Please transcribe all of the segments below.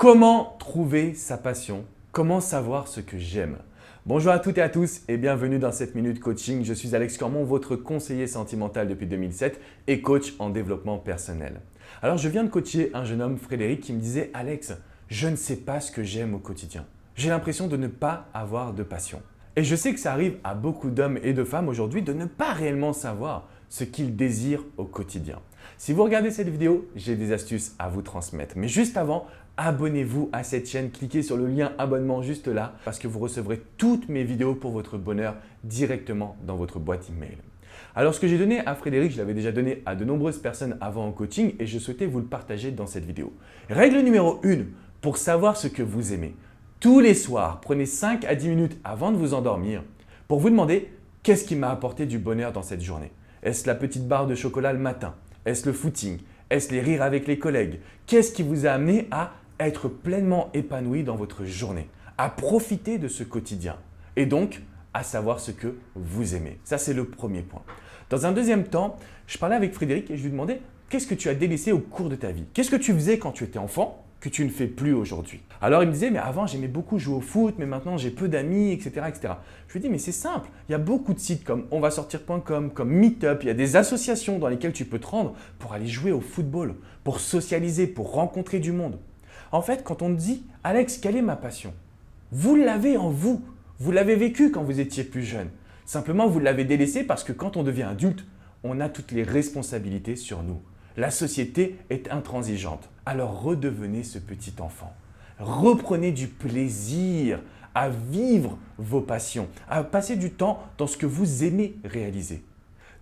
Comment trouver sa passion? Comment savoir ce que j'aime? Bonjour à toutes et à tous et bienvenue dans cette minute coaching. Je suis Alex Cormon, votre conseiller sentimental depuis 2007 et coach en développement personnel. Alors je viens de coacher un jeune homme, Frédéric, qui me disait « Alex, je ne sais pas ce que j'aime au quotidien. J'ai l'impression de ne pas avoir de passion. » Et je sais que ça arrive à beaucoup d'hommes et de femmes aujourd'hui de ne pas réellement savoir ce qu'ils désirent au quotidien. Si vous regardez cette vidéo, j'ai des astuces à vous transmettre. Mais juste avant, abonnez-vous à cette chaîne, cliquez sur le lien abonnement juste là parce que vous recevrez toutes mes vidéos pour votre bonheur directement dans votre boîte email. Alors ce que j'ai donné à Frédéric, je l'avais déjà donné à de nombreuses personnes avant en coaching et je souhaitais vous le partager dans cette vidéo. Règle numéro 1, pour savoir ce que vous aimez. Tous les soirs, prenez 5 à 10 minutes avant de vous endormir pour vous demander qu'est-ce qui m'a apporté du bonheur dans cette journée. Est-ce la petite barre de chocolat le matin? Est-ce le footing? Est-ce les rires avec les collègues? Qu'est-ce qui vous a amené à être pleinement épanoui dans votre journée, à profiter de ce quotidien et donc à savoir ce que vous aimez? Ça, c'est le premier point. Dans un deuxième temps, je parlais avec Frédéric et je lui demandais qu'est-ce que tu as délaissé au cours de ta vie? Qu'est-ce que tu faisais quand tu étais enfant que tu ne fais plus aujourd'hui? Alors il me disait, mais avant j'aimais beaucoup jouer au foot, mais maintenant j'ai peu d'amis, etc., etc. Je lui dis, mais c'est simple, il y a beaucoup de sites comme onvasortir.com, comme Meetup, il y a des associations dans lesquelles tu peux te rendre pour aller jouer au football, pour socialiser, pour rencontrer du monde. En fait, quand on te dit, Alex, quelle est ma passion? Vous l'avez en vous, vous l'avez vécu quand vous étiez plus jeune. Simplement, vous l'avez délaissé parce que quand on devient adulte, on a toutes les responsabilités sur nous. La société est intransigeante. Alors redevenez ce petit enfant. Reprenez du plaisir à vivre vos passions, à passer du temps dans ce que vous aimez réaliser.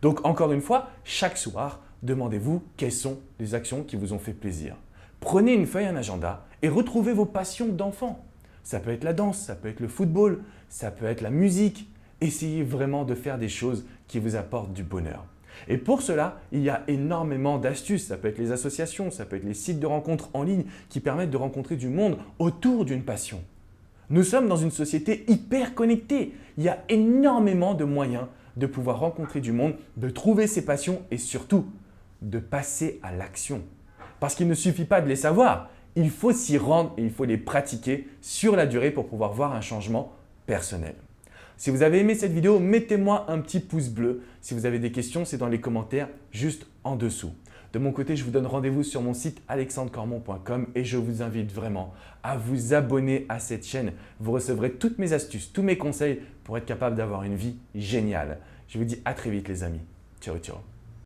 Donc encore une fois, chaque soir, demandez-vous quelles sont les actions qui vous ont fait plaisir. Prenez une feuille, un agenda et retrouvez vos passions d'enfant. Ça peut être la danse, ça peut être le football, ça peut être la musique. Essayez vraiment de faire des choses qui vous apportent du bonheur. Et pour cela, il y a énormément d'astuces. Ça peut être les associations, ça peut être les sites de rencontres en ligne qui permettent de rencontrer du monde autour d'une passion. Nous sommes dans une société hyper connectée. Il y a énormément de moyens de pouvoir rencontrer du monde, de trouver ses passions et surtout de passer à l'action. Parce qu'il ne suffit pas de les savoir, il faut s'y rendre et il faut les pratiquer sur la durée pour pouvoir voir un changement personnel. Si vous avez aimé cette vidéo, mettez-moi un petit pouce bleu. Si vous avez des questions, c'est dans les commentaires juste en dessous. De mon côté, je vous donne rendez-vous sur mon site alexandrecormon.com et je vous invite vraiment à vous abonner à cette chaîne. Vous recevrez toutes mes astuces, tous mes conseils pour être capable d'avoir une vie géniale. Je vous dis à très vite les amis. Ciao, ciao.